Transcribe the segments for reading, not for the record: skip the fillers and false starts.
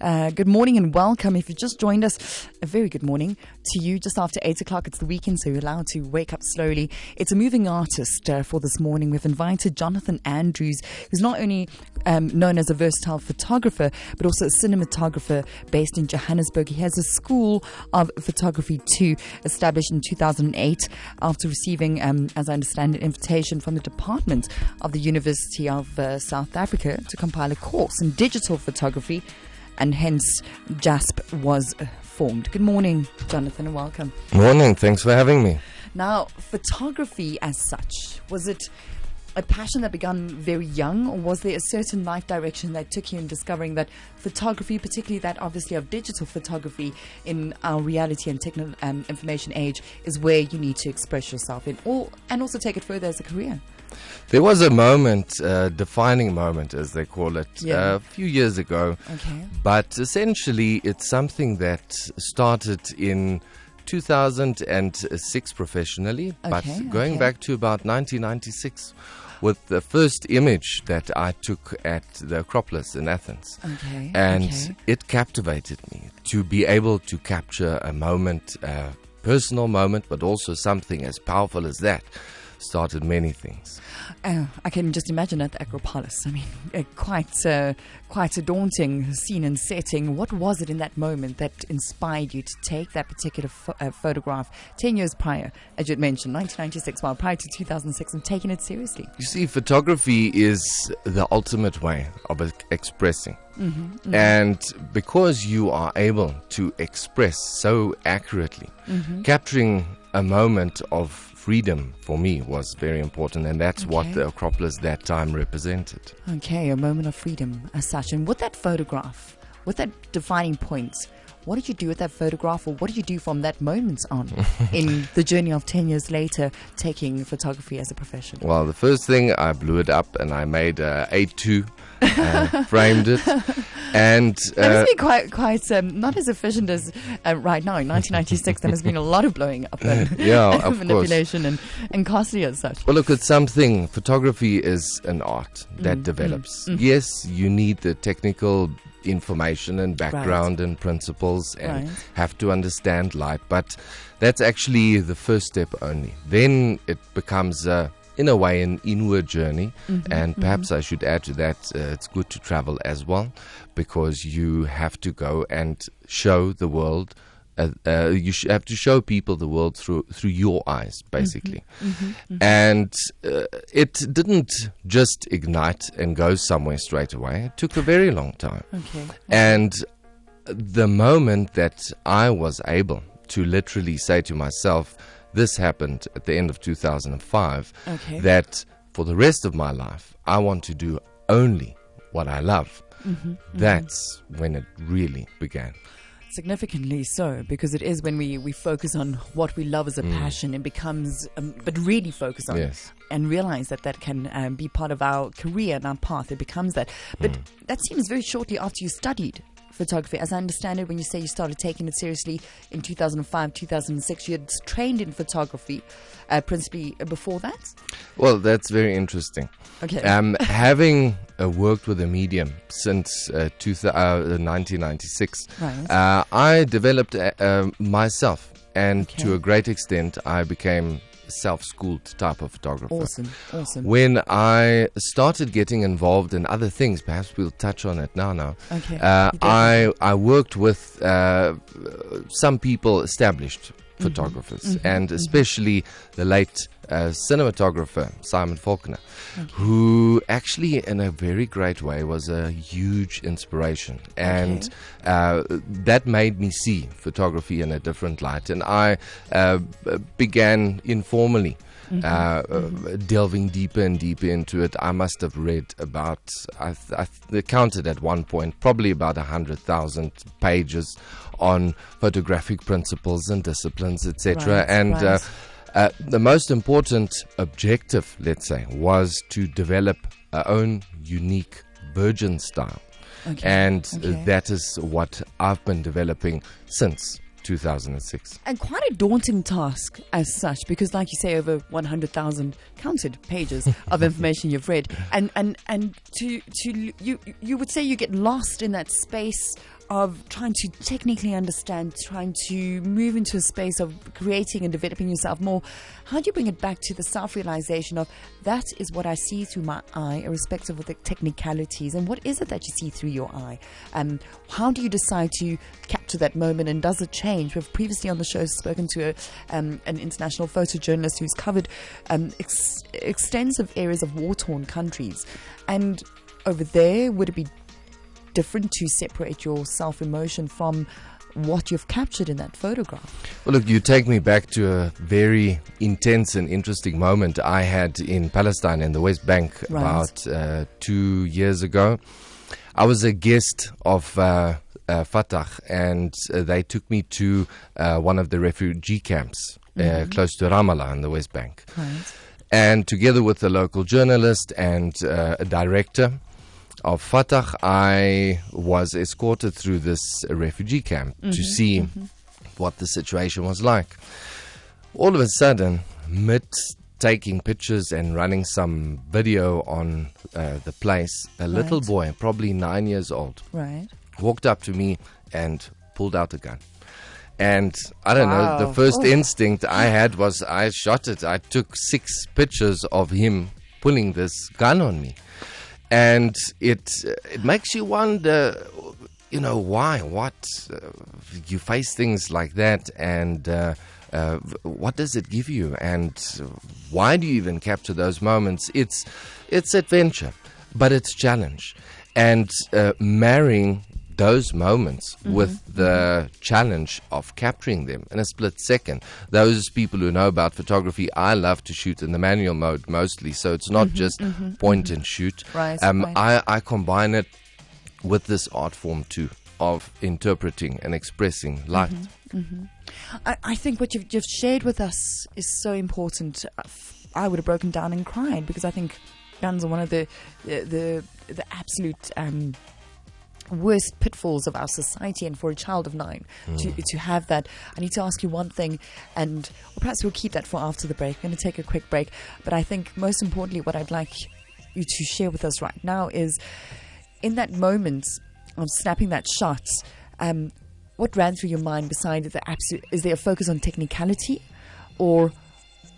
Good morning and welcome. If you just joined us, a very good morning to you. Just after 8 o'clock, it's the weekend, so you're allowed to wake up slowly. It's a moving artist for this morning. We've invited Jonathan Andrews, who's not only known as a versatile photographer, but also a cinematographer based in Johannesburg. He has a school of photography too, established in 2008 after receiving, as I understand, an invitation from the Department of the University of South Africa to compile a course in digital photography. And hence JASP was formed. Good morning, Jonathan, and welcome. Morning, thanks for having me. Now, photography as such, was it a passion that began very young, or was there a certain life direction that took you in discovering that photography, particularly that obviously of digital photography in our reality and information age, is where you need to express yourself in, and also take it further as a career? There was a moment, defining moment as they call it, a few years ago. Okay. But essentially it's something that started in 2006 professionally, but going back to about 1996 with the first image that I took at the Acropolis in Athens. Okay. And it captivated me to be able to capture a moment, a personal moment, but also something as powerful as that. Started many things. I can just imagine at the Acropolis. I mean, quite a daunting scene and setting. What was it in that moment that inspired you to take that particular photograph 10 years prior, as you had mentioned, 1996, while prior to 2006, and taking it seriously? You see, photography is the ultimate way of expressing. And because you are able to express so accurately, capturing a moment of freedom for me was very important, and that's what the Acropolis that time represented. Okay, a moment of freedom as such. And with that photograph, with that defining point, what did you do with that photograph, or what did you do from that moment on in the journey of 10 years later taking photography as a profession? Well, the first thing, I blew it up and I made a A2, framed it. And that must be quite not as efficient as right now. In 1996, there has been a lot of blowing up and of manipulation and costly as such. Well, look, it's something. Photography is an art that develops. Yes, you need the technical information and background and principles and have to understand light, but that's actually the first step only. Then it becomes in a way an inward journey, and perhaps I should add to that, it's good to travel as well, because you have to go and show the world. You have to show people the world through your eyes, basically. And it didn't just ignite and go somewhere straight away. It took a very long time. And the moment that I was able to literally say to myself, this happened at the end of 2005, that for the rest of my life, I want to do only what I love. That's when it really began. Significantly so, because it is when we focus on what we love as a passion, it becomes, but really focus on and realize that can be part of our career and our path. It becomes that. But that seems very shortly after you studied photography. As I understand it, when you say you started taking it seriously in 2005, 2006, you had trained in photography principally before that? Well, that's very interesting. Having worked with the medium since 1996, I developed myself, and to a great extent, I became self-schooled type of photographer. Awesome. When I started getting involved in other things, perhaps we'll touch on it now. I worked with some people, established photographers, and especially the late cinematographer Simon Faulkner, who actually in a very great way was a huge inspiration, and that made me see photography in a different light, and I began informally delving deeper and deeper into it. I must have read about, I counted at one point, probably about 100,000 pages on photographic principles and disciplines, etc. The most important objective, let's say, was to develop our own unique virgin style. That is what I've been developing since 2006. And quite a daunting task as such, because like you say, over 100,000 counted pages of information you've read, and to you would say you get lost in that space of trying to technically understand, trying to move into a space of creating and developing yourself more, how do you bring it back to the self-realization of that is what I see through my eye, irrespective of the technicalities, and what is it that you see through your eye? How do you decide to capture that moment, and does it change? We've previously on the show spoken to an international photojournalist who's covered extensive areas of war-torn countries, and over there, would it be different to separate your self-emotion from what you've captured in that photograph? Well, look, you take me back to a very intense and interesting moment I had in Palestine in the West Bank about 2 years ago. I was a guest of Fatah, and they took me to one of the refugee camps close to Ramallah in the West Bank. Right. And together with a local journalist and a director of Fatah, I was escorted through this refugee camp to see what the situation was like. All of a sudden, mid taking pictures and running some video on the place, a little boy, probably 9 years old, walked up to me and pulled out a gun. And I don't know, the first instinct I had was I shot it. I took 6 pictures of him pulling this gun on me. And it makes you wonder, why? What? You face things like that, and what does it give you? And why do you even capture those moments? It's adventure, but it's challenge. And marrying those moments with the challenge of capturing them in a split second. Those people who know about photography, I love to shoot in the manual mode mostly, so it's not just point and shoot. I combine it with this art form too, of interpreting and expressing light. I think what you've shared with us is so important. I would have broken down and cried, because I think guns are one of the absolute worst pitfalls of our society, and for a child of 9 to have that. I need to ask you one thing, and perhaps we'll keep that for after the break. We're going to take a quick break, but I think most importantly what I'd like you to share with us right now is, in that moment of snapping that shot, what ran through your mind beside the absolute? Is there a focus on technicality, or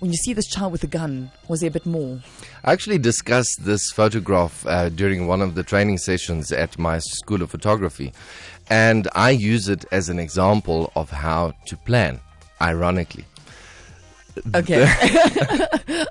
when you see this child with a gun, was there a bit more? I actually discussed this photograph during one of the training sessions at my school of photography, and I use it as an example of how to plan, ironically. Okay.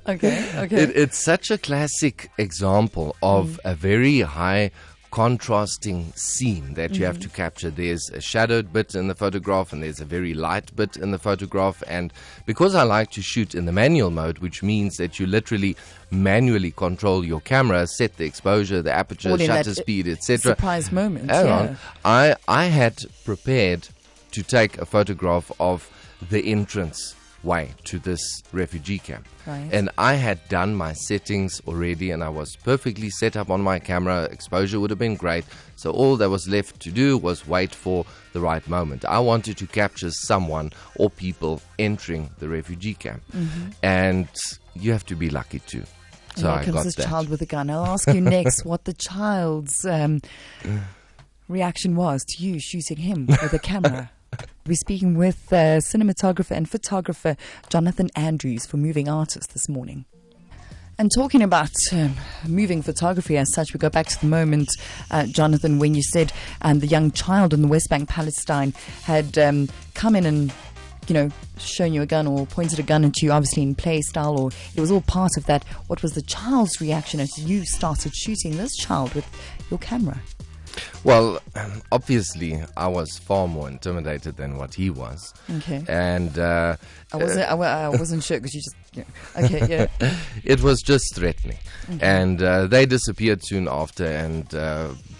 Okay. It's such a classic example of a very high contrasting scene that you have to capture. There's a shadowed bit in the photograph, and there's a very light bit in the photograph. And because I like to shoot in the manual mode, which means that you literally manually control your camera, set the exposure, the aperture, shutter speed, etc. Surprise moment. I had prepared to take a photograph of the entrance way to this refugee camp. And I had done my settings already, and I was perfectly set up on my camera. Exposure would have been great, so all that was left to do was wait for the right moment. I wanted to capture someone or people entering the refugee camp, and you have to be lucky too. So I got this child with a gun. I'll ask you next what the child's reaction was to you shooting him with a camera. We're speaking with cinematographer and photographer Jonathan Andrews for Moving Artists this morning. And talking about moving photography as such, we go back to the moment, Jonathan, when you said the young child in the West Bank, Palestine, had come in and, shown you a gun or pointed a gun at you, obviously in play style, or it was all part of that. What was the child's reaction as you started shooting this child with your camera? Well, obviously, I was far more intimidated than what he was. Okay. And I wasn't sure because you just. Okay. Yeah. It was just threatening, and they disappeared soon after and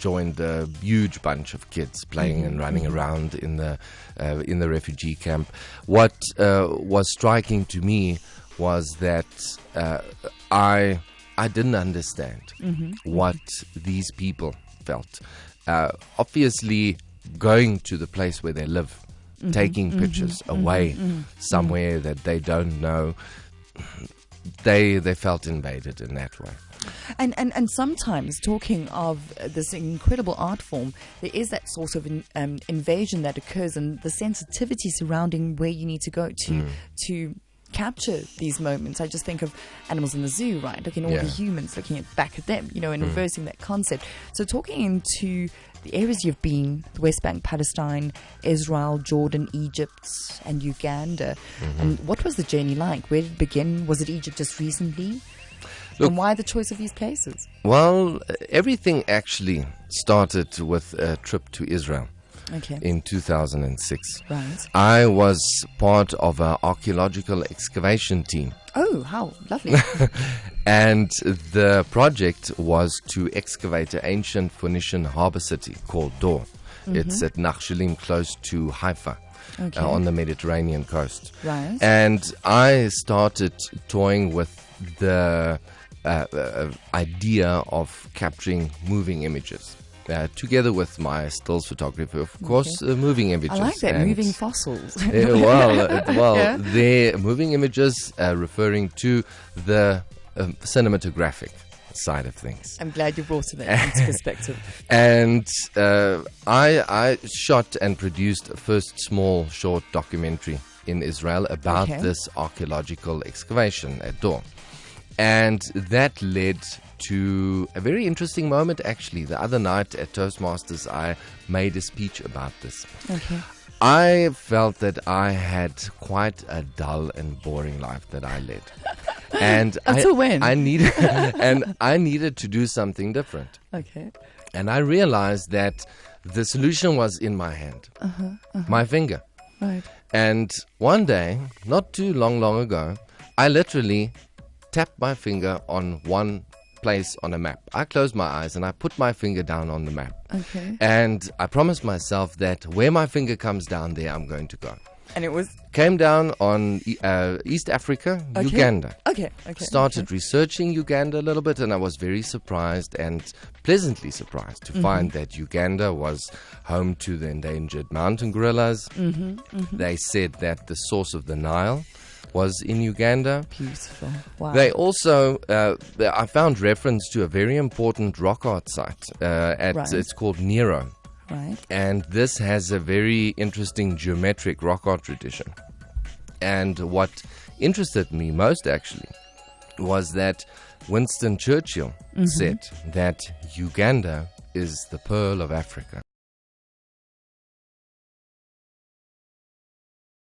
joined a huge bunch of kids playing and running around in the refugee camp. What was striking to me was that I didn't understand what these people felt. Obviously, going to the place where they live, taking pictures away somewhere that they don't know, they felt invaded in that way. And sometimes, talking of this incredible art form, there is that sort of invasion that occurs, and the sensitivity surrounding where you need to go to capture these moments. I just think of Animals in the Zoo, right? Looking at all the humans, looking back at them, and reversing that concept. So talking into the areas you've been, the West Bank, Palestine, Israel, Jordan, Egypt, and Uganda. And what was the journey like? Where did it begin? Was it Egypt just recently? Look, and why the choice of these places? Well, everything actually started with a trip to Israel in 2006. Right. I was part of an archaeological excavation team. Oh, how lovely. And the project was to excavate an ancient Phoenician harbor city called Dor. It's at Nachshalim, close to Haifa. On the Mediterranean coast. Right. And I started toying with the idea of capturing moving images. Together with my stills photography, of course, moving images. I like that, moving fossils. They're moving images referring to the cinematographic side of things. I'm glad you brought it into perspective. And I shot and produced a first small short documentary in Israel about this archaeological excavation at Dor. And that led to a very interesting moment, actually. The other night at Toastmasters, I made a speech about this. Okay. I felt that I had quite a dull and boring life that I led. And I needed to do something different. Okay. And I realized that the solution was in my hand, my finger. Right. And one day, not too long ago, I literally tapped my finger on one place on a map. I closed my eyes and I put my finger down on the map. Okay. And I promised myself that where my finger comes down, there I'm going to go. And it was? Came down on East Africa, Uganda. Okay. Started researching Uganda a little bit, and I was very surprised and pleasantly surprised to find that Uganda was home to the endangered mountain gorillas. They said that the source of the Nile was in Uganda. Beautiful. Wow. They also, I found reference to a very important rock art site. It's called Nero. Right. And this has a very interesting geometric rock art tradition. And what interested me most, actually, was that Winston Churchill said that Uganda is the pearl of Africa.